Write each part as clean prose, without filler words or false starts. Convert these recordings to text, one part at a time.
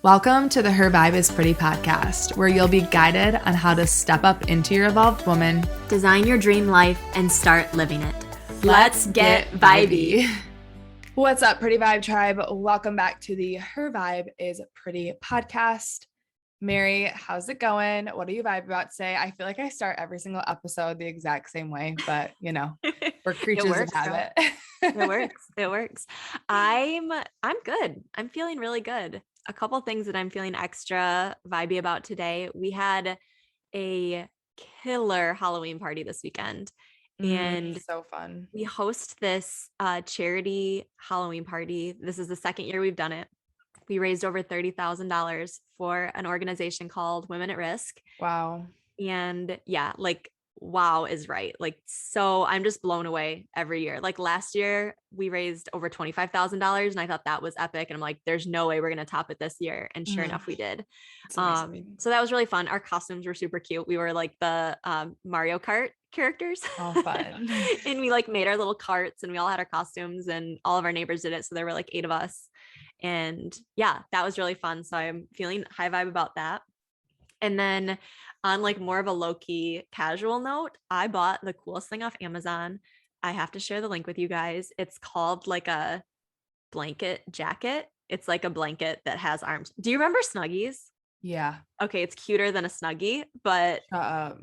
Welcome to the Her Vibe is Pretty podcast, where you'll be guided on how to step up into your evolved woman, design your dream life, and start living it. Let's get vibey. What's up, Pretty Vibe Tribe? Welcome back to the Her Vibe is Pretty podcast. Mary, how's it going? What are you vibe about today? I feel like I start every single episode the exact same way, but you know, we're creatures of habit. It works. I'm good. I'm feeling really good. A couple things that I'm feeling extra vibey about today. We had a killer Halloween party this weekend, and so fun. We host this charity Halloween party. This is the second year we've done it. We raised over $30,000 for an organization called Women at Risk. Wow. And yeah, wow is right. So I'm just blown away every year. Last year we raised over $25,000 and I thought that was epic. And I'm like, there's no way we're going to top it this year. And sure enough, we did. So that was really fun. Our costumes were super cute. We were like the Mario Kart characters. Oh, fun. And we made our little carts and we all had our costumes and all of our neighbors did it. So there were 8 of us. And yeah, that was really fun. So I'm feeling high vibe about that. And then on more of a low-key casual note, I bought the coolest thing off Amazon. I have to share the link with you guys. It's called a blanket jacket. It's a blanket that has arms. Do you remember Snuggies? Yeah. Okay, it's cuter than a Snuggie, but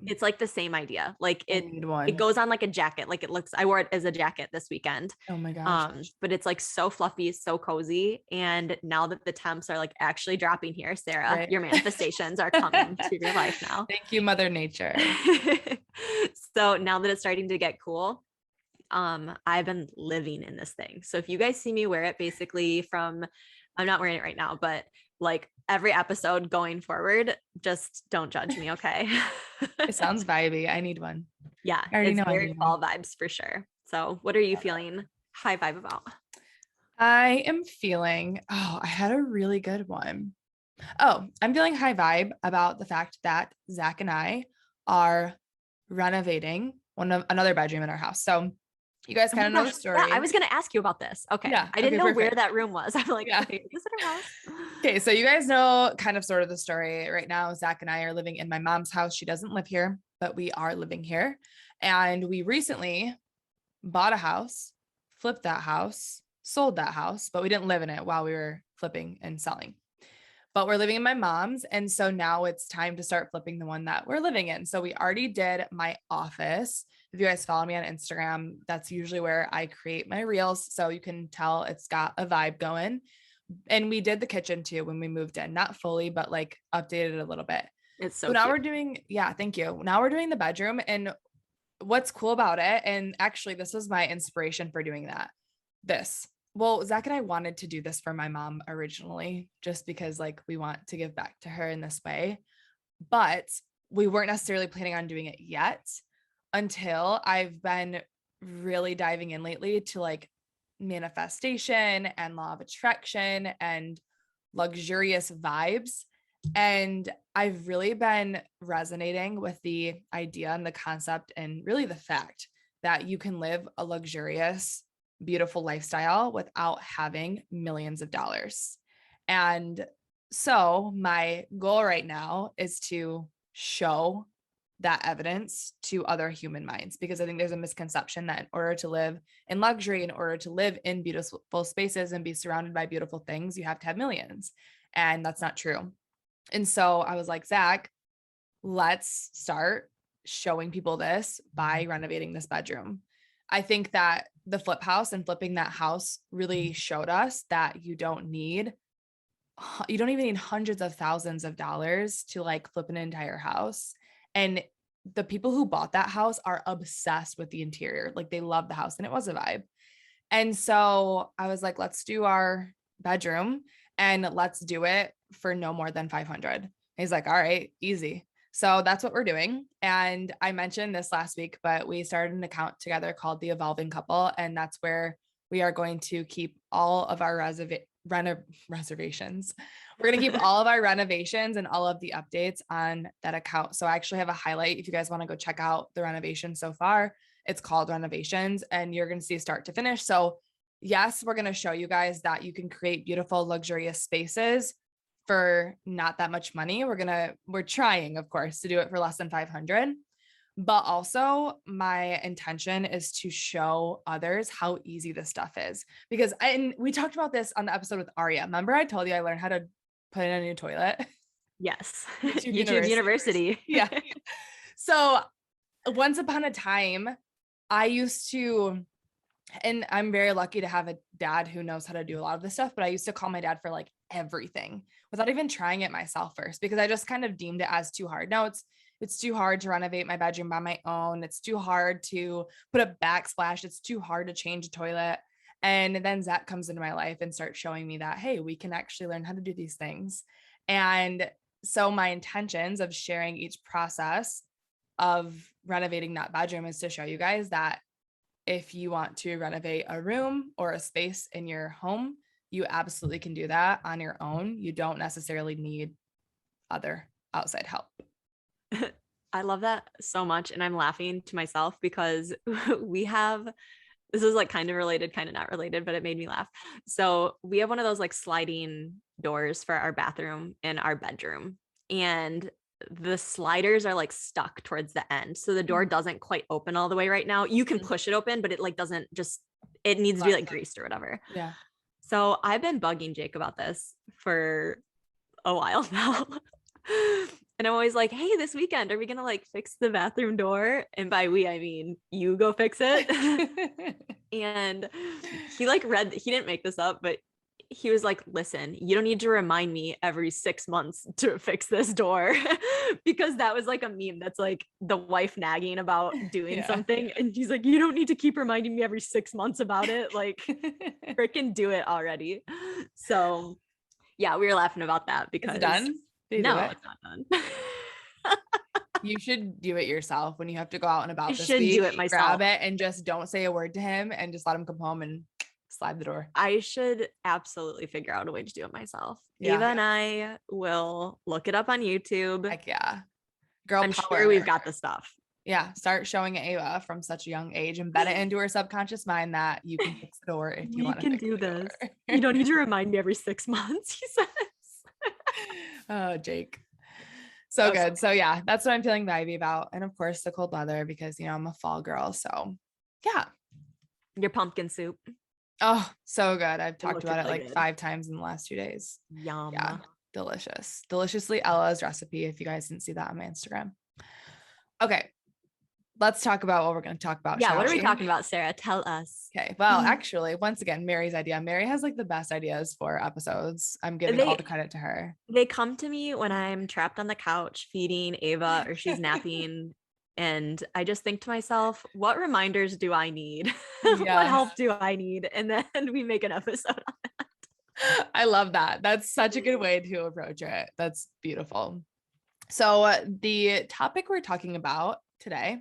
it's the same idea. It goes on a jacket. I wore it as a jacket this weekend. Oh my gosh. But it's so fluffy, so cozy. And now that the temps are actually dropping here, Sarah, right. Your manifestations are coming to your life now. Thank you, Mother Nature. So now that it's starting to get cool, I've been living in this thing. So if you guys see me wear it basically I'm not wearing it right now, but every episode going forward, just don't judge me. Okay. It sounds vibey. I need one. Yeah. I already know. Very fall vibes for sure. So what are you feeling high vibe about? I am feeling, I had a really good one. I'm feeling high vibe about the fact that Zach and I are renovating another bedroom in our house. So you guys kind of know the story. Yeah, I was going to ask you about this. Okay. Yeah, I didn't know where that room was. I'm yeah. Wait, is it our house? Okay. So you guys know kind of sort of the story right now. Zach and I are living in my mom's house. She doesn't live here, but we are living here. And we recently bought a house, flipped that house, sold that house, but we didn't live in it while we were flipping and selling. But we're living in my mom's. And so now it's time to start flipping the one that we're living in. So we already did my office. If you guys follow me on Instagram, that's usually where I create my reels. So you can tell it's got a vibe going. And we did the kitchen too when we moved in, not fully, but updated it a little bit. It's so now cute. we're doing, thank you. Now we're doing the bedroom. And what's cool about it, and actually this was my inspiration for doing that. Zach and I wanted to do this for my mom originally, just because we want to give back to her in this way, but we weren't necessarily planning on doing it yet until I've been really diving in lately to manifestation and law of attraction and luxurious vibes. And I've really been resonating with the idea and the concept and really the fact that you can live a luxurious, beautiful lifestyle without having millions of dollars. And so my goal right now is to show that evidence to other human minds, because I think there's a misconception that in order to live in luxury, in order to live in beautiful spaces and be surrounded by beautiful things, you have to have millions. And that's not true. And so I was like, Zach, let's start showing people this by renovating this bedroom. I think that the flip house and flipping that house really showed us that you don't even need hundreds of thousands of dollars to flip an entire house. And the people who bought that house are obsessed with the interior. They love the house, and it was a vibe. And so I was like, let's do our bedroom and let's do it for no more than 500. He's like, all right, easy. So that's what we're doing. And I mentioned this last week, but we started an account together called The Evolving Couple. And that's where we are going to keep all of our reservations. We're going to keep all of our renovations and all of the updates on that account. So I actually have a highlight. If you guys want to go check out the renovation so far, it's called Renovations, and you're going to see start to finish. So yes, we're going to show you guys that you can create beautiful, luxurious spaces for not that much money. We're trying, of course, to do it for less than 500. But also my intention is to show others how easy this stuff is, because and we talked about this on the episode with Aria. Remember I told you I learned how to put in a new toilet? Yes. YouTube University. Yeah. So once upon a time, I used to, and I'm very lucky to have a dad who knows how to do a lot of this stuff, but I used to call my dad for like everything without even trying it myself first, because I just kind of deemed it as too hard. Now it's too hard to renovate my bedroom by my own. It's too hard to put a backsplash. It's too hard to change a toilet. And then Zach comes into my life and starts showing me that, hey, we can actually learn how to do these things. And so my intentions of sharing each process of renovating that bedroom is to show you guys that if you want to renovate a room or a space in your home, you absolutely can do that on your own. You don't necessarily need other outside help. I love that so much. And I'm laughing to myself because this is like kind of related, kind of not related, but it made me laugh. So we have one of those like sliding doors for our bathroom in our bedroom. And the sliders are like stuck towards the end. So the door doesn't quite open all the way right now. You can push it open, but it like doesn't just, it needs to be like greased or whatever. Yeah. So I've been bugging Jake about this for a while now. And I'm always like, hey, this weekend, are we going to like fix the bathroom door? And by we, I mean, you go fix it. And he didn't make this up, but he was like, listen, you don't need to remind me every 6 months to fix this door. Because that was like a meme that's like the wife nagging about doing something. And she's like, you don't need to keep reminding me every 6 months about it. Like, freaking do it already. So yeah, we were laughing about that because it's done. It's not done. You should do it yourself when you have to go out and about. I should do it myself. Grab it and just don't say a word to him and just let him come home and slide the door. I should absolutely figure out a way to do it myself. Yeah. Ava and I will look it up on YouTube. Heck yeah. Girl I'm power. sure we've got the stuff. Yeah. Start showing Ava from such a young age, embed it into her subconscious mind that you can fix the door if you want to do this. You don't need to remind me every 6 months, he says. Oh, Jake. So good. So yeah, that's what I'm feeling vibey about. And of course the cold weather, because I'm a fall girl. So yeah. Your pumpkin soup. Oh, so good. I've talked about it like good. 5 times in the last 2 days. Yum. Yeah. Delicious. Deliciously Ella's recipe. If you guys didn't see that on my Instagram. Okay. Let's talk about what we're going to talk about. Yeah. What are we talking about, Sarah? Tell us. Okay. Well, actually, once again, Mary's idea. Mary has like the best ideas for episodes. I'm giving all the credit to her. They come to me when I'm trapped on the couch feeding Ava or she's napping. And I just think to myself, what reminders do I need? What help do I need? And then we make an episode on that. I love that. That's such a good way to approach it. That's beautiful. So the topic we're talking about today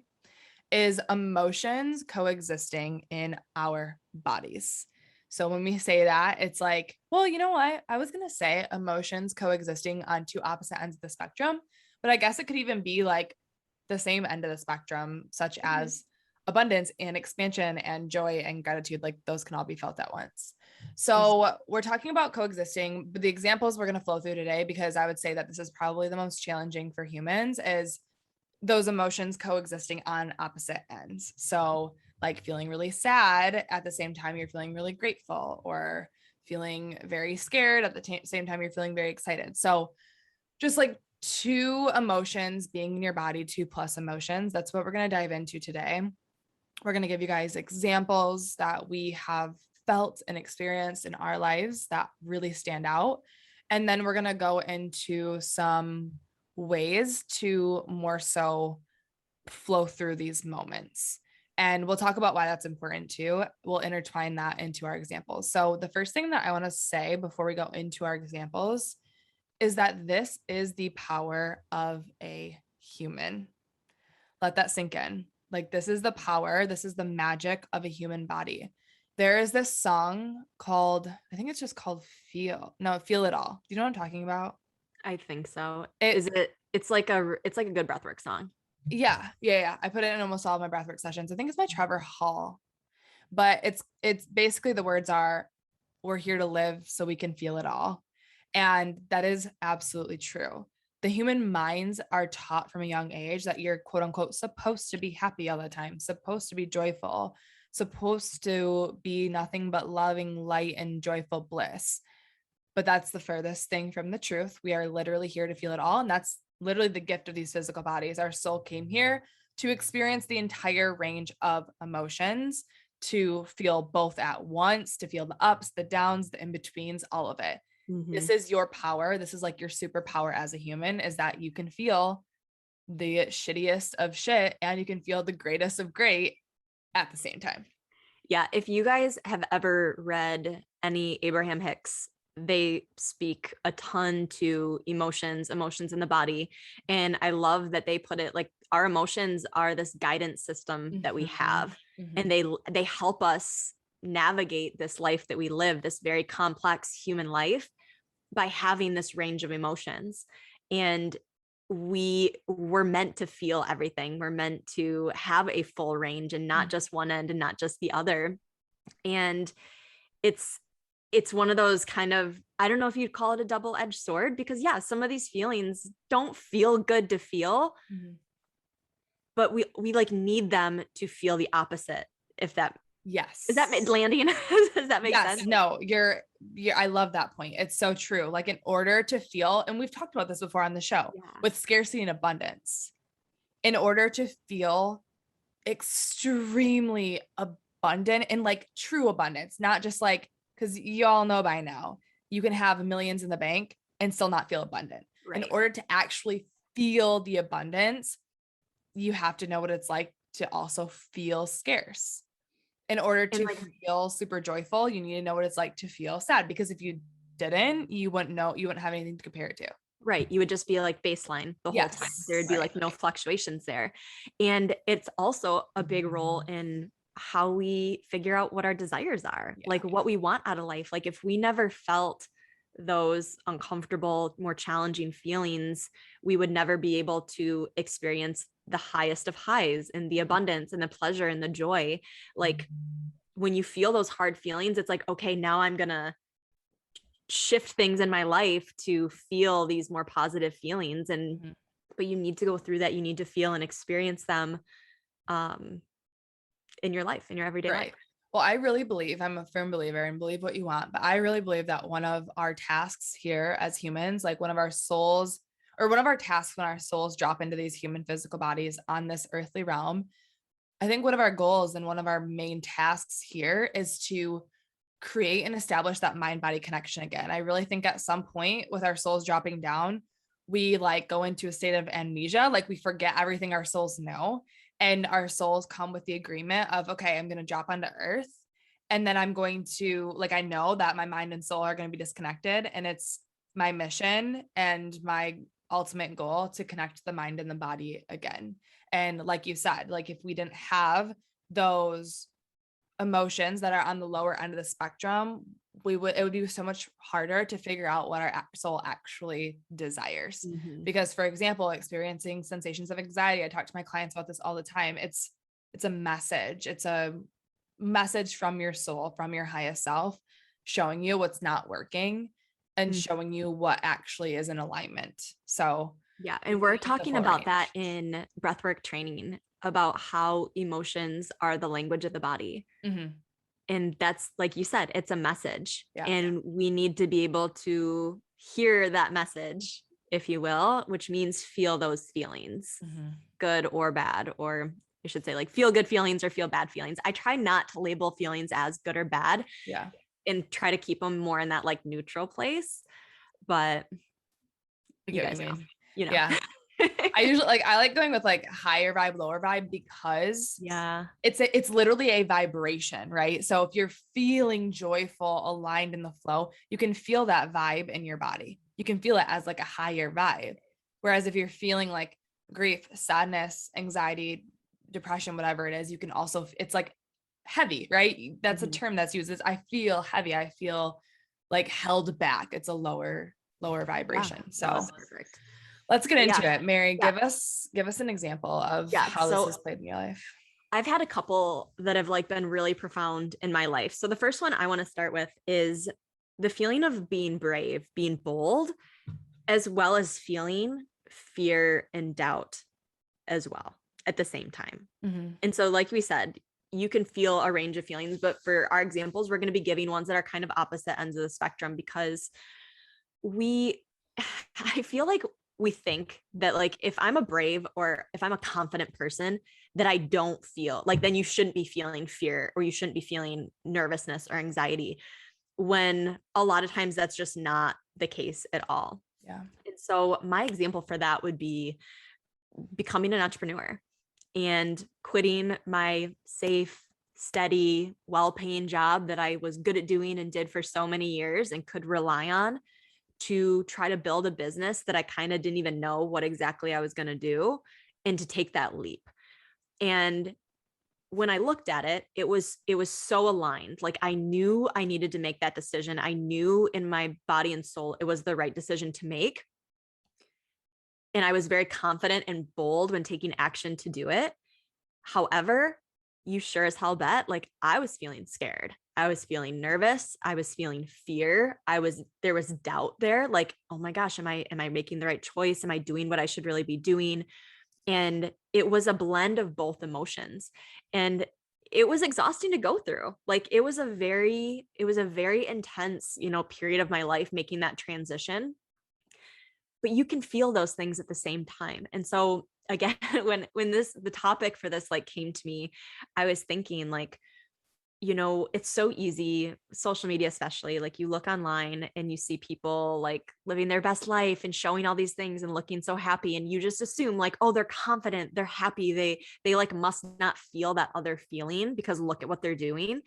is emotions coexisting in our bodies. So when we say that, it's like, well, you know what? I was going to say emotions coexisting on 2 opposite ends of the spectrum, but I guess it could even be like the same end of the spectrum, such as abundance and expansion and joy and gratitude. Like those can all be felt at once. So we're talking about coexisting, but the examples we're going to flow through today, because I would say that this is probably the most challenging for humans, is those emotions coexisting on opposite ends. So like feeling really sad at the same time you're feeling really grateful, or feeling very scared at the same time you're feeling very excited. So just like 2 emotions being in your body, 2+ emotions. That's what we're going to dive into today. We're going to give you guys examples that we have felt and experienced in our lives that really stand out. And then we're going to go into some ways to more so flow through these moments. And we'll talk about why that's important too. We'll intertwine that into our examples. So the first thing that I want to say before we go into our examples is that this is the power of a human. Let that sink in. Like this is the power, this is the magic of a human body. There is this song called, I think it's just called Feel It All. Do you know what I'm talking about? I think so. It's like a good breathwork song. Yeah. I put it in almost all of my breathwork sessions. I think it's by Trevor Hall, but it's basically the words are, we're here to live so we can feel it all. And that is absolutely true. The human minds are taught from a young age that you're quote unquote supposed to be happy all the time, supposed to be joyful, supposed to be nothing but loving light and joyful bliss. But that's the furthest thing from the truth. We are literally here to feel it all. And that's literally the gift of these physical bodies. Our soul came here to experience the entire range of emotions, to feel both at once, to feel the ups, the downs, the in-betweens, all of it. This is your power. This is like your superpower as a human, is that you can feel the shittiest of shit and you can feel the greatest of great at the same time. Yeah. If you guys have ever read any Abraham Hicks, they speak a ton to emotions in the body. And I love that they put it like our emotions are this guidance system that we have. And they help us navigate this life that we live, this very complex human life, by having this range of emotions. And we were meant to feel everything. We're meant to have a full range and not just one end and not just the other. And it's one of those kind of, I don't know if you'd call it a double-edged sword, because yeah, some of these feelings don't feel good to feel, but we like need them to feel the opposite. If that, yes. Is that landing? Does that make sense? No, you're, I love that point. It's so true. Like in order to feel, and we've talked about this before on the show, with scarcity and abundance, in order to feel extremely abundant and like true abundance, not just like, because you all know by now, you can have millions in the bank and still not feel abundant. Right. In order to actually feel the abundance, you have to know what it's like to also feel scarce. In order to feel super joyful, you need to know what it's like to feel sad, because if you didn't, you wouldn't know, you wouldn't have anything to compare it to. Right. You would just be like baseline the whole time. There would be like no fluctuations there. And it's also a big role in how we figure out what our desires are, like what we want out of life. Like if we never felt those uncomfortable, more challenging feelings, we would never be able to experience the highest of highs and the abundance and the pleasure and the joy. Like when you feel those hard feelings, it's like, okay, now I'm going to shift things in my life to feel these more positive feelings. And, but you need to go through that. You need to feel and experience them, in your life, in your everyday life. Well, I really believe, I'm a firm believer, and believe what you want, but I really believe that one of our tasks here as humans, like one of our souls, or one of our tasks when our souls drop into these human physical bodies on this earthly realm, I think one of our goals and one of our main tasks here is to create and establish that mind-body connection again. I really think at some point with our souls dropping down, we like go into a state of amnesia, like we forget everything our souls know. And our souls come with the agreement of, okay, I'm going to drop onto earth. And then I'm going to, like, I know that my mind and soul are going to be disconnected. And it's my mission and my ultimate goal to connect the mind and the body again. And like you said, like if we didn't have those emotions that are on the lower end of the spectrum, it would be so much harder to figure out what our soul actually desires. Because for example, experiencing sensations of anxiety, I talk to my clients about this all the time. It's a message. It's a message from your soul, from your highest self, showing you what's not working and showing you what actually is in alignment. So yeah. And we're talking about that in breathwork training, about how emotions are the language of the body. And that's, like you said, it's a message. And we need to be able to hear that message, if you will, which means feel those feelings, good or bad, or I should say like feel good feelings or feel bad feelings. I try not to label feelings as good or bad. And try to keep them more in that like neutral place. But you guys know, you know. I like going with like higher vibe, lower vibe, because it's literally a vibration, right? So if you're feeling joyful, aligned in the flow, you can feel that vibe in your body. You can feel it as like a higher vibe. Whereas if you're feeling like grief, sadness, anxiety, depression, whatever it is, you can also, it's like heavy, right? That's a term that's used, is I feel heavy. I feel like held back. It's a lower vibration. So perfect. Let's get into it. Mary, give us an example of how this has played in your life. I've had a couple that have like been really profound in my life. So the first one I want to start with is the feeling of being brave, being bold, as well as feeling fear and doubt as well at the same time. Mm-hmm. And so, like we said, you can feel a range of feelings, but for our examples, we're going to be giving ones that are kind of opposite ends of the spectrum, because I feel like we think that like, if I'm a brave or if I'm a confident person, that I don't feel like, then you shouldn't be feeling fear or you shouldn't be feeling nervousness or anxiety, when a lot of times that's just not the case at all. Yeah. And so my example for that would be becoming an entrepreneur and quitting my safe, steady, well-paying job that I was good at doing and did for so many years and could rely on to try to build a business that I kind of didn't even know what exactly I was going to do, and to take that leap. And when I looked at it, it was so aligned. Like, I knew I needed to make that decision. I knew in my body and soul it was the right decision to make. And I was very confident and bold when taking action to do it. However, you sure as hell bet, like, I was feeling scared. I was feeling nervous. I was feeling fear. There was doubt there. Like, oh my gosh, am I making the right choice? Am I doing what I should really be doing? And it was a blend of both emotions. And it was exhausting to go through. Like, it was a very intense, period of my life making that transition. But you can feel those things at the same time. And so again, when the topic for this like came to me, I was thinking like, it's so easy, social media especially, like you look online and you see people like living their best life and showing all these things and looking so happy, and you just assume like, oh, they're confident, they're happy, they like must not feel that other feeling because look at what they're doing.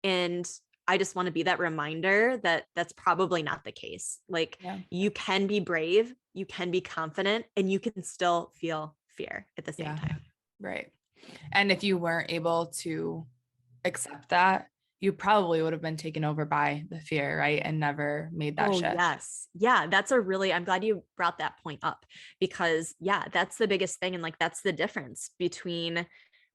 And I just want to be that reminder that that's probably not the case. Like, you can be brave, you can be confident, and you can still feel fear at the same time. Right. And if you weren't able to accept that, you probably would have been taken over by the fear, right? And never made that shift. Yes. Yeah. I'm glad you brought that point up, because that's the biggest thing. And like, that's the difference between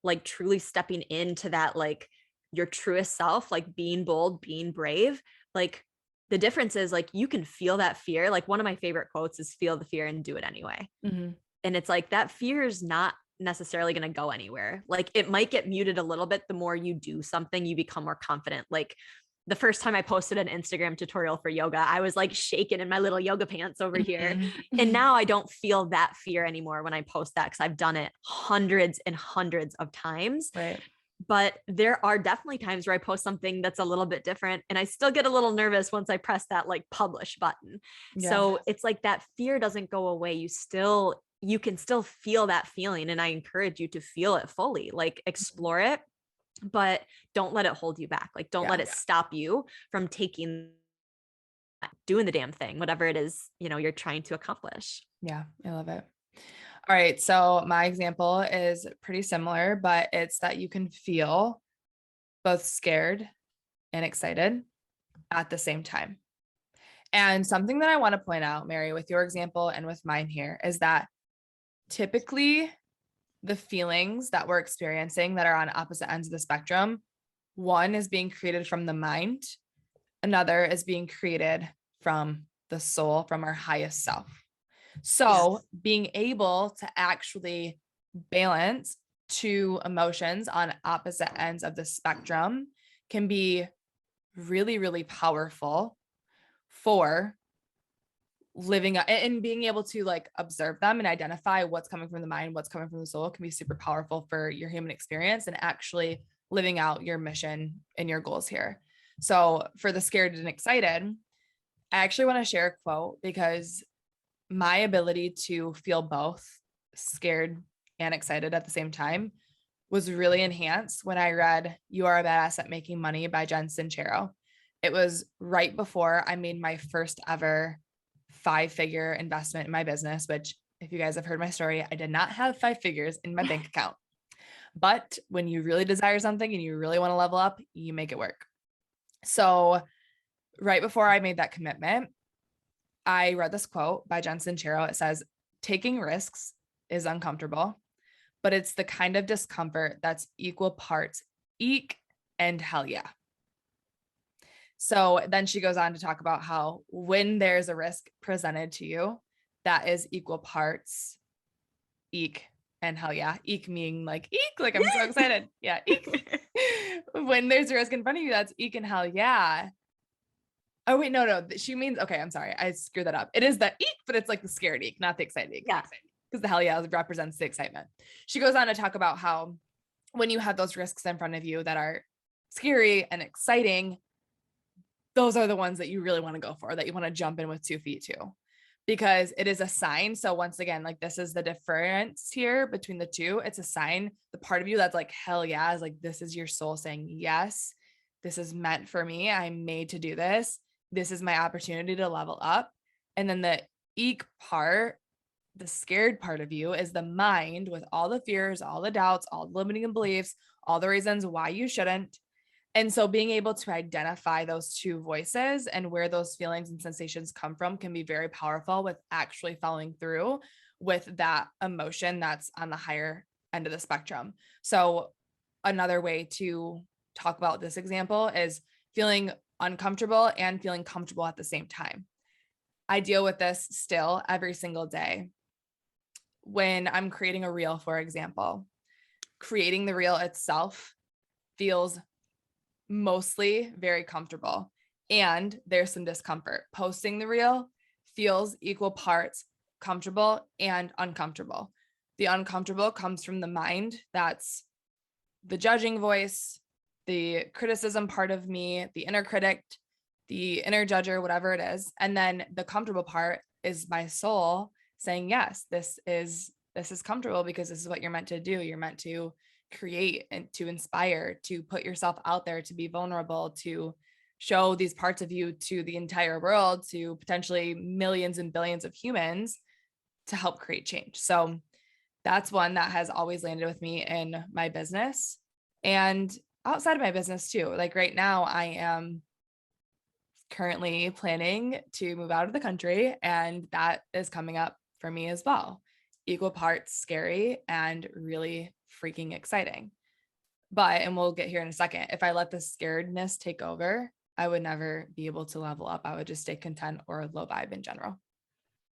like truly stepping into that, like your truest self, like being bold, being brave. Like, the difference is like, you can feel that fear. Like, one of my favorite quotes is feel the fear and do it anyway. Mm-hmm. And it's like, that fear is not necessarily going to go anywhere. Like, it might get muted a little bit. The more you do something, you become more confident. Like, the first time I posted an Instagram tutorial for yoga, I was like shaking in my little yoga pants over here. Mm-hmm. And now I don't feel that fear anymore when I post that, because I've done it hundreds and hundreds of times. Right. But there are definitely times where I post something that's a little bit different, and I still get a little nervous once I press that like publish button. Yeah. So it's like that fear doesn't go away. You can still feel that feeling. And I encourage you to feel it fully, like explore it, but don't let it hold you back. Like, don't let it stop you from doing the damn thing, whatever it is, you're trying to accomplish. Yeah. I love it. All right. So my example is pretty similar, but it's that you can feel both scared and excited at the same time. And something that I want to point out, Mary, with your example and with mine here, is that typically the feelings that we're experiencing that are on opposite ends of the spectrum, one is being created from the mind, another is being created from the soul, from our highest self. So being able to actually balance two emotions on opposite ends of the spectrum can be really, really powerful for living and being able to like observe them and identify what's coming from the mind, what's coming from the soul can be super powerful for your human experience and actually living out your mission and your goals here. So for the scared and excited, I actually want to share a quote, because my ability to feel both scared and excited at the same time was really enhanced when I read You Are a Badass at Making Money by Jen Sincero. It was right before I made my first ever 5-figure investment in my business, which if you guys have heard my story, I did not have 5 figures in my bank account. But when you really desire something and you really want to level up, you make it work. So right before I made that commitment, I read this quote by Jen Sincero. It says, taking risks is uncomfortable, but it's the kind of discomfort that's equal parts eek and hell yeah. So then she goes on to talk about how when there's a risk presented to you, that is equal parts eek and hell yeah. Eek meaning like eek, like I'm so excited. Yeah, eek. When there's a risk in front of you, that's eek and hell yeah. Oh wait, no. She means, okay, I'm sorry. I screwed that up. It is the eek, but it's like the scared eek, not the excited eek. Yeah. Because the hell yeah represents the excitement. She goes on to talk about how when you have those risks in front of you that are scary and exciting, those are the ones that you really want to go for, that you want to jump in with 2 feet to, because it is a sign. So once again, like this is the difference here between the two. It's a sign. The part of you that's like, hell yeah, is like, this is your soul saying, yes, this is meant for me. I'm made to do this. This is my opportunity to level up. And then the eek part, the scared part of you, is the mind with all the fears, all the doubts, all the limiting beliefs, all the reasons why you shouldn't. And so being able to identify those two voices and where those feelings and sensations come from can be very powerful with actually following through with that emotion that's on the higher end of the spectrum. So another way to talk about this example is feeling uncomfortable and feeling comfortable at the same time. I deal with this still every single day. When I'm creating a reel, for example, creating the reel itself feels mostly very comfortable, and there's some discomfort. Posting the reel feels equal parts comfortable and uncomfortable. The uncomfortable comes from the mind. That's the judging voice, the criticism part of me, the inner critic, the inner judger, whatever it is. And then the comfortable part is my soul saying, yes, this is comfortable because this is what you're meant to do. You're meant to create and to inspire, to put yourself out there, to be vulnerable, to show these parts of you to the entire world, to potentially millions and billions of humans, to help create change. So that's one that has always landed with me in my business and outside of my business too. Like right now, I am currently planning to move out of the country, and that is coming up for me as well. Equal parts scary and really freaking exciting. But, and we'll get here in a second, if I let the scaredness take over, I would never be able to level up. I would just stay content or low vibe in general.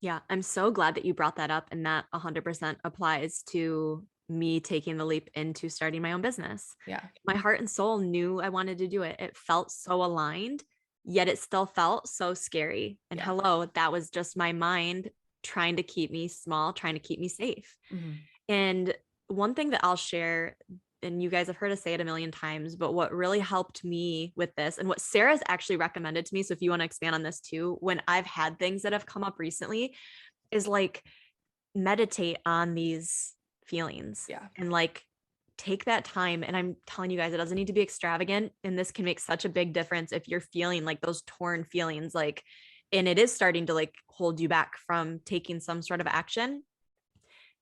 Yeah, I'm so glad that you brought that up, and that 100% applies to me taking the leap into starting my own business. Yeah. My heart and soul knew I wanted to do it. It felt so aligned, yet it still felt so scary. And hello, that was just my mind trying to keep me small, trying to keep me safe. Mm-hmm. And one thing that I'll share, and you guys have heard us say it a million times, but what really helped me with this, and what Sarah's actually recommended to me, so if you want to expand on this too, when I've had things that have come up recently, is like meditate on these feelings. Yeah. And like take that time. And I'm telling you guys, it doesn't need to be extravagant. And this can make such a big difference if you're feeling like those torn feelings, like, and it is starting to like hold you back from taking some sort of action.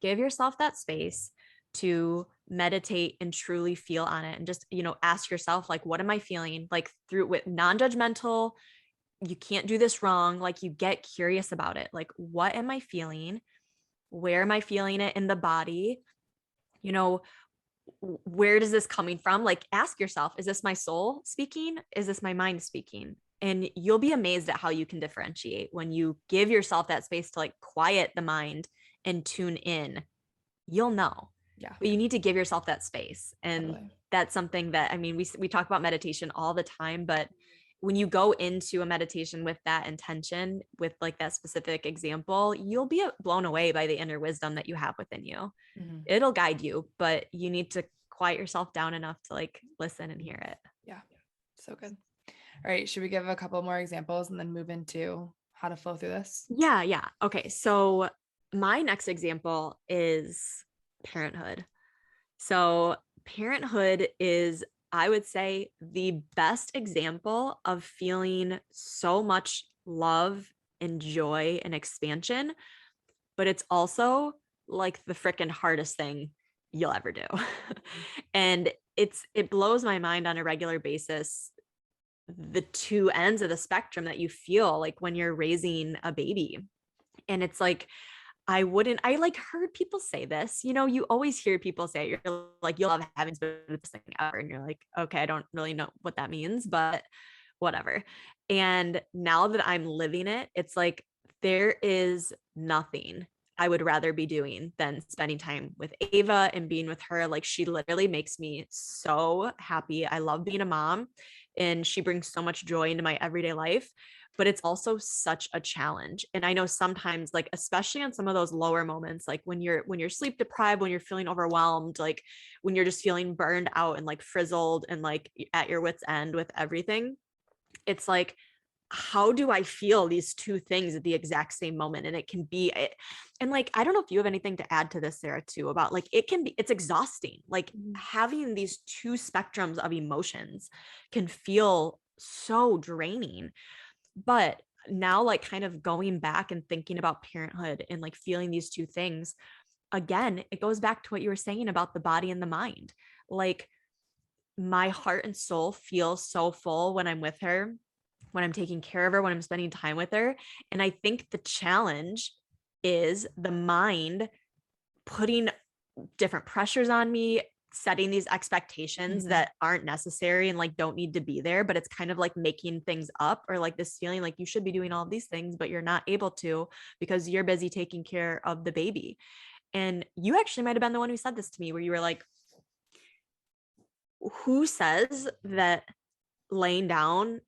Give yourself that space to meditate and truly feel on it, and just, ask yourself, like, what am I feeling? Like, through with non-judgmental, you can't do this wrong. Like, you get curious about it. Like, what am I feeling? Where am I feeling it in the body? Where does this coming from? Like, ask yourself, is this my soul speaking? Is this my mind speaking? And you'll be amazed at how you can differentiate when you give yourself that space to like quiet the mind and tune in. You'll know. Yeah. But you need to give yourself that space. And Totally. That's something that, I mean, we talk about meditation all the time, but when you go into a meditation with that intention, with like that specific example, you'll be blown away by the inner wisdom that you have within you. Mm-hmm. It'll guide you, but you need to quiet yourself down enough to like listen and hear it. Yeah. So good. All right. Should we give a couple more examples and then move into how to flow through this? Yeah. Okay. So my next example is parenthood. So parenthood is, I would say, the best example of feeling so much love and joy and expansion, but it's also like the freaking hardest thing you'll ever do. And it blows my mind on a regular basis, the two ends of the spectrum that you feel like when you're raising a baby. And it's like, I like heard people say this, you always hear people say, you're like, you'll love having the best thing ever. And you're like, okay, I don't really know what that means. But whatever. And now that I'm living it, it's like there is nothing I would rather be doing than spending time with Ava and being with her. Like she literally makes me so happy. I love being a mom and she brings so much joy into my everyday life, but it's also such a challenge. And I know sometimes, like especially on some of those lower moments, like when you're sleep deprived, when you're feeling overwhelmed, like when you're just feeling burned out and like frizzled and like at your wit's end with everything, it's like, how do I feel these two things at the exact same moment? And it can be, and like, I don't know if you have anything to add to this, Sarah, too, about like, it's exhausting. Like having these two spectrums of emotions can feel so draining. But now, like kind of going back and thinking about parenthood and like feeling these two things, again, it goes back to what you were saying about the body and the mind. Like my heart and soul feel so full when I'm with her, when I'm taking care of her, when I'm spending time with her. And I think the challenge is the mind putting different pressures on me, setting these expectations that aren't necessary and like don't need to be there, but it's kind of like making things up, or like this feeling like you should be doing all of these things, but you're not able to because you're busy taking care of the baby. And you actually might have been the one who said this to me, where you were like, who says that laying down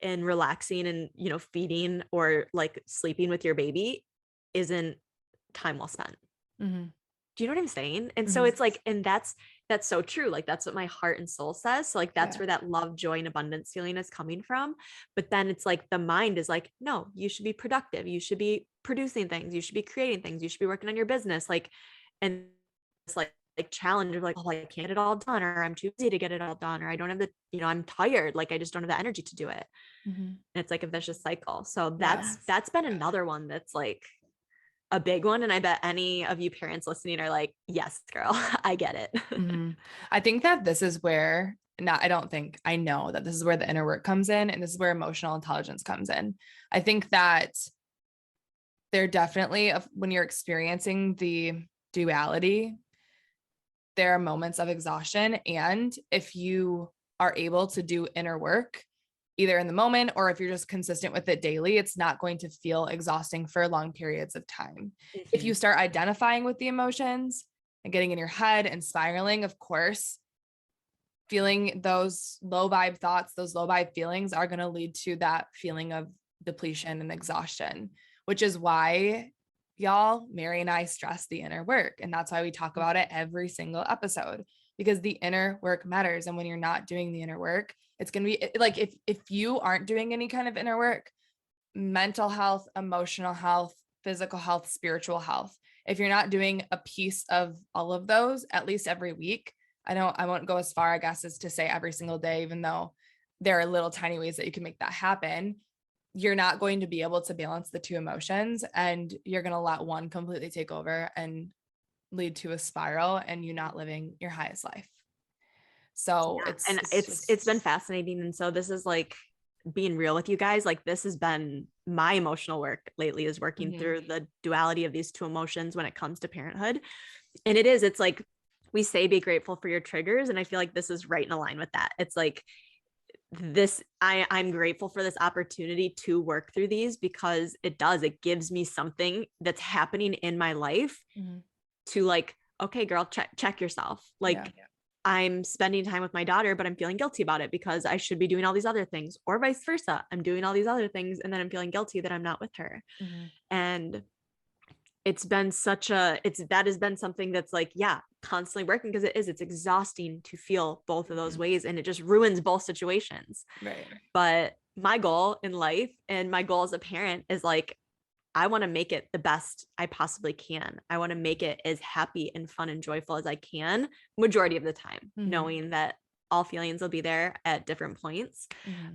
and relaxing and, you know, feeding or like sleeping with your baby isn't time well spent? Mm-hmm. Do you know what I'm saying? And so it's like, and that's so true. Like that's what my heart and soul says. So like that's where that love, joy, and abundance feeling is coming from. But then it's like the mind is like, no, you should be productive. You should be producing things. You should be creating things. You should be working on your business. Like, and it's like challenge of like, oh, I can't get it all done, or I'm too busy to get it all done, or I don't have the, you know, I'm tired. Like I just don't have the energy to do it. And it's like a vicious cycle. So that's been another one that's like a big one. And I bet any of you parents listening are like, yes, girl, I get it. I think that this is where, I don't think, I know that this is where the inner work comes in, and this is where emotional intelligence comes in. I think that there definitely, when you're experiencing the duality, there are moments of exhaustion. And if you are able to do inner work, either in the moment or if you're just consistent with it daily, it's not going to feel exhausting for long periods of time. If you start identifying with the emotions and getting in your head and spiraling, of course, feeling those low vibe thoughts, those low vibe feelings are going to lead to that feeling of depletion and exhaustion, which is why, y'all, Mary and I stress the inner work. And that's why we talk about it every single episode, because the inner work matters. And when you're not doing the inner work, it's going to be like, if you aren't doing any kind of inner work, mental health, emotional health, physical health, spiritual health, if you're not doing a piece of all of those at least every week, I won't go as far, I guess, as to say every single day, even though there are little tiny ways that you can make that happen, you're not going to be able to balance the two emotions, and you're going to let one completely take over and lead to a spiral and you not living your highest life. So it's been fascinating. And so this is like being real with you guys. Like this has been my emotional work lately, is working through the duality of these two emotions when it comes to parenthood. And it's like, we say, be grateful for your triggers. And I feel like this is right in line with that. It's like this, I'm grateful for this opportunity to work through these, because it gives me something that's happening in my life to like, okay, girl, check yourself. Like, I'm spending time with my daughter, but I'm feeling guilty about it because I should be doing all these other things, or vice versa. I'm doing all these other things and then I'm feeling guilty that I'm not with her. And it's been that has been something that's like, constantly working, because it's exhausting to feel both of those ways, and it just ruins both situations. Right. But my goal in life and my goal as a parent is like, I want to make it the best I possibly can. I want to make it as happy and fun and joyful as I can, majority of the time, knowing that all feelings will be there at different points.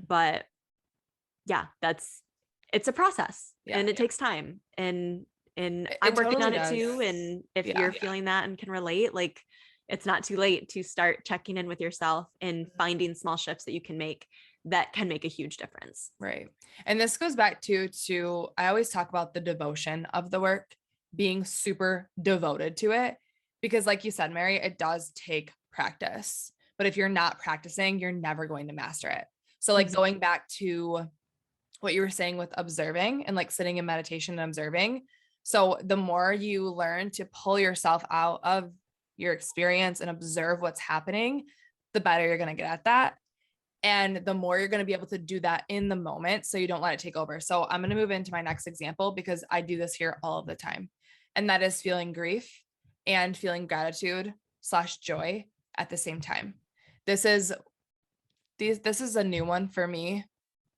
But it's a process, and it takes time, and I'm working on it too. And if you're feeling that and can relate, like, it's not too late to start checking in with yourself and finding small shifts that you can make that can make a huge difference. Right. And this goes back to I always talk about the devotion of the work, being super devoted to it, because like you said, Mary, it does take practice. But if you're not practicing, you're never going to master it. So like going back to what you were saying with observing and like sitting in meditation and observing. So the more you learn to pull yourself out of your experience and observe what's happening, the better you're going to get at that. And the more you're going to be able to do that in the moment, so you don't let it take over. So I'm going to move into my next example because I do this here all of the time. And that is feeling grief and feeling gratitude / joy at the same time. This is a new one for me.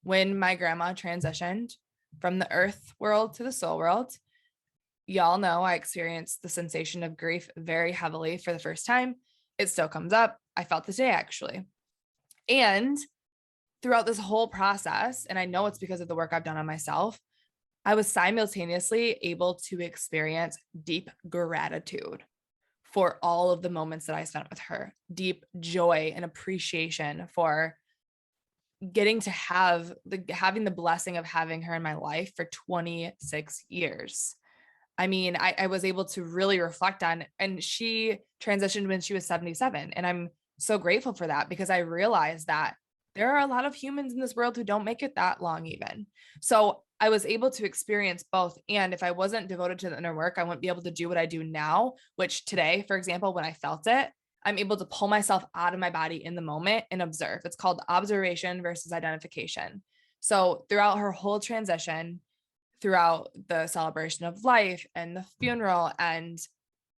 When my grandma transitioned from the earth world to the soul world, y'all know I experienced the sensation of grief very heavily for the first time. It still comes up. I felt today actually. And throughout this whole process, and I know it's because of the work I've done on myself, I was simultaneously able to experience deep gratitude for all of the moments that I spent with her, deep joy and appreciation for getting to having the blessing of having her in my life for 26 years. I mean, I was able to really reflect on, and she transitioned when she was 77. And I'm so grateful for that because I realized that there are a lot of humans in this world who don't make it that long even. So I was able to experience both. And if I wasn't devoted to the inner work, I wouldn't be able to do what I do now, which today, for example, when I felt it, I'm able to pull myself out of my body in the moment and observe. It's called observation versus identification. So throughout her whole transition, throughout the celebration of life and the funeral and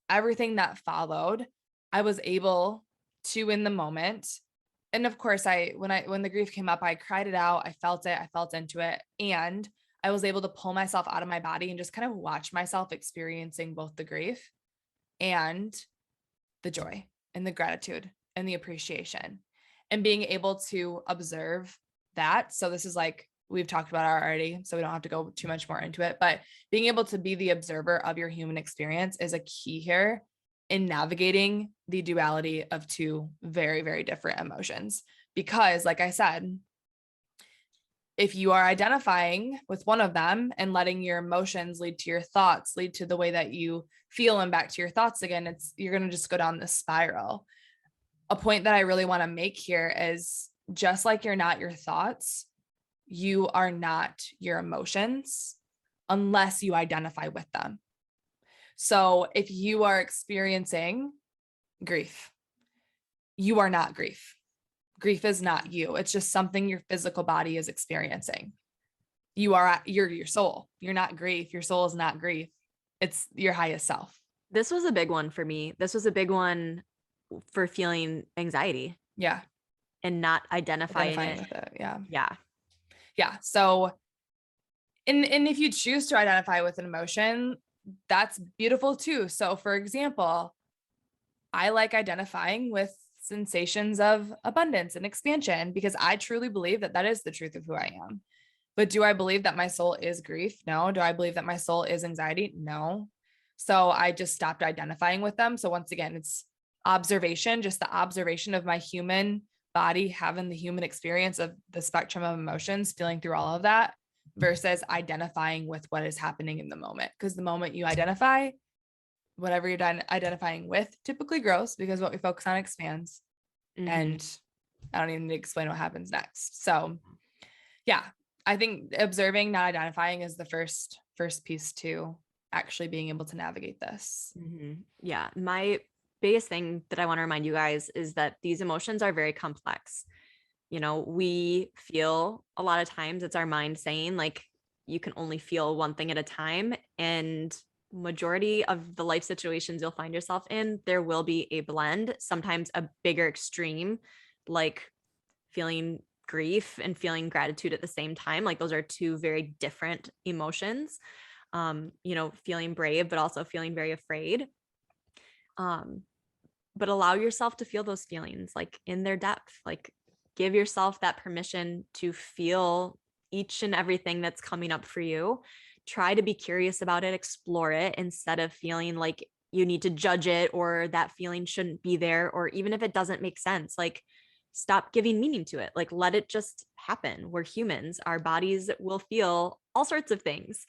everything that followed, I was able to, in the moment. And of course, when the grief came up, I cried it out. I felt it. I felt into it. And I was able to pull myself out of my body and just kind of watch myself experiencing both the grief and the joy and the gratitude and the appreciation and being able to observe that. So this is like, we've talked about it already, so we don't have to go too much more into it, but being able to be the observer of your human experience is a key here in navigating the duality of two very, very different emotions. Because like I said, if you are identifying with one of them and letting your emotions lead to your thoughts, lead to the way that you feel and back to your thoughts again, you're going to just go down this spiral. A point that I really want to make here is just like you're not your thoughts, you are not your emotions unless you identify with them. So if you are experiencing grief, you are not grief. Grief is not you. It's just something your physical body is experiencing. You're your soul. You're not grief. Your soul is not grief. It's your highest self. This was a big one for me. This was a big one for feeling anxiety. Yeah. And not identifying with it. Yeah. Yeah. Yeah. So, and if you choose to identify with an emotion, that's beautiful too. So for example, I like identifying with sensations of abundance and expansion because I truly believe that that is the truth of who I am. But do I believe that my soul is grief? No. Do I believe that my soul is anxiety? No. So I just stopped identifying with them. So once again, it's observation, just the observation of my human body, having the human experience of the spectrum of emotions, feeling through all of that versus identifying with what is happening in the moment. Because the moment you identify, whatever you're identifying with typically grows because what we focus on expands. Mm-hmm. And I don't even need to explain what happens next. So yeah, I think observing, not identifying is the first piece to actually being able to navigate this. Mm-hmm. Yeah. My biggest thing that I want to remind you guys is that these emotions are very complex. You know, we feel a lot of times it's our mind saying like, you can only feel one thing at a time. And majority of the life situations you'll find yourself in, there will be a blend, sometimes a bigger extreme, like feeling grief and feeling gratitude at the same time. Like those are two very different emotions. You know, feeling brave, but also feeling very afraid. But allow yourself to feel those feelings like in their depth, like give yourself that permission to feel each and everything that's coming up for you. Try to be curious about it, explore it instead of feeling like you need to judge it or that feeling shouldn't be there. Or even if it doesn't make sense, like stop giving meaning to it. Like let it just happen. We're humans. Our bodies will feel all sorts of things.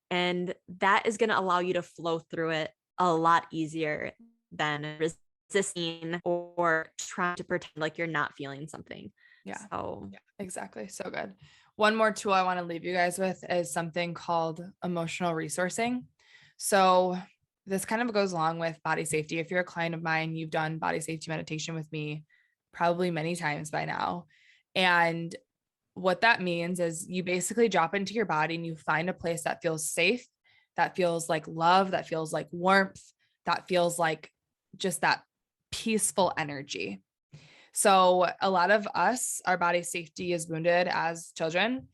And that is going to allow you to flow through it a lot easier than resisting or trying to pretend like you're not feeling something. Yeah. So yeah, exactly. So good. One more tool I want to leave you guys with is something called emotional resourcing. So this kind of goes along with body safety. If you're a client of mine, you've done body safety meditation with me probably many times by now. And what that means is you basically drop into your body and you find a place that feels safe, that feels like love, that feels like warmth, that feels like just that peaceful energy. So a lot of us, our body safety is wounded as children,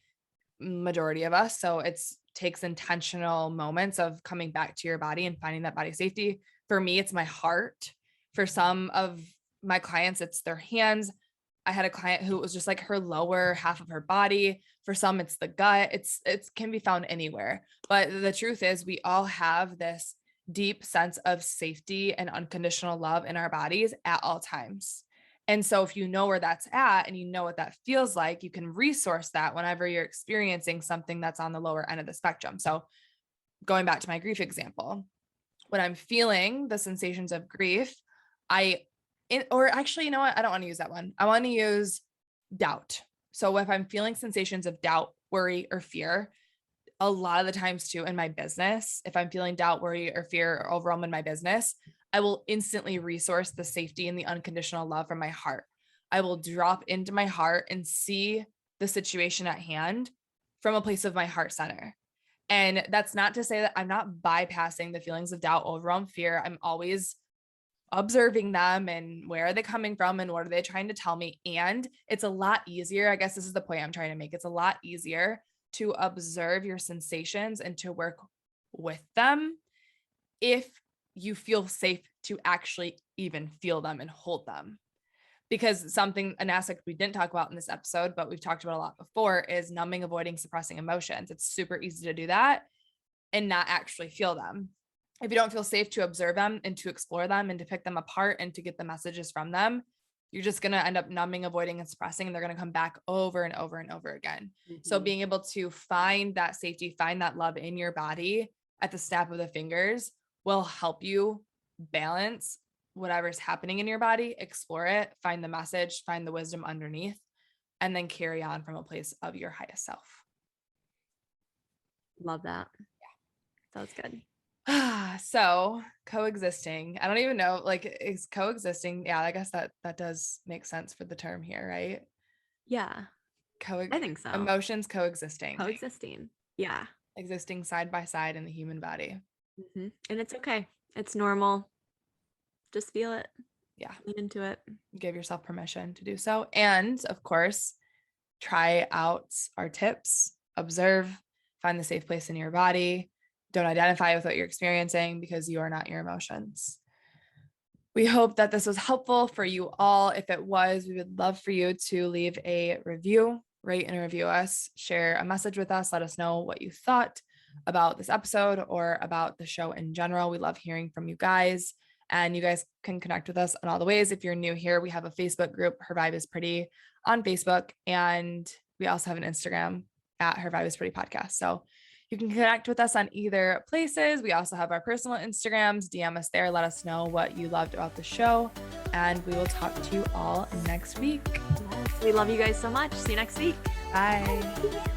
majority of us. So it's takes intentional moments of coming back to your body and finding that body safety. For me, it's my heart. For some of my clients, it's their hands. I had a client who it was just like her lower half of her body. For some, it's the gut. It can be found anywhere. But the truth is we all have this deep sense of safety and unconditional love in our bodies at all times. And so if you know where that's at and you know what that feels like, you can resource that whenever you're experiencing something that's on the lower end of the spectrum. So going back to my grief example, when I'm feeling the sensations of grief, or actually, you know what? I don't want to use that one. I want to use doubt. So if I'm feeling sensations of doubt, worry, or fear, a lot of the times too in my business, if I'm feeling doubt, worry, or fear or overwhelm in my business, I will instantly resource the safety and the unconditional love from my heart. I will drop into my heart and see the situation at hand from a place of my heart center. And that's not to say that I'm not bypassing the feelings of doubt, overwhelm, fear. I'm always observing them and where are they coming from and what are they trying to tell me. And it's a lot easier. I guess this is the point I'm trying to make. It's a lot easier to observe your sensations and to work with them if you feel safe to actually even feel them and hold them. Because an aspect we didn't talk about in this episode, but we've talked about a lot before, is numbing, avoiding, suppressing emotions. It's super easy to do that and not actually feel them. If you don't feel safe to observe them and to explore them and to pick them apart and to get the messages from them, you're just going to end up numbing, avoiding, and suppressing, and they're going to come back over and over and over again. Mm-hmm. So being able to find that safety, find that love in your body at the snap of the fingers will help you balance whatever's happening in your body, explore it, find the message, find the wisdom underneath, and then carry on from a place of your highest self. Love that. Yeah. That was good. So coexisting, I don't even know, like, is coexisting. Yeah, I guess that does make sense for the term here, right? Yeah. I think so. Emotions coexisting. Yeah. Existing side by side in the human body. Mm-hmm. And it's okay. It's normal. Just feel it. Yeah. Lean into it. Give yourself permission to do so. And of course, try out our tips, observe, find the safe place in your body. Don't identify with what you're experiencing because you are not your emotions. We hope that this was helpful for you all. If it was, we would love for you to leave a review, rate and review us, share a message with us. Let us know what you thought about this episode or about the show in general. We love hearing from you guys, and you guys can connect with us in all the ways. If you're new here, we have a Facebook group, Her Vibe is Pretty, on Facebook, and we also have an Instagram at hervibeisprettypodcast. So you can connect with us on either places. We also have our personal Instagrams. DM us there. Let us know what you loved about the show. And we will talk to you all next week. We love you guys so much. See you next week. Bye.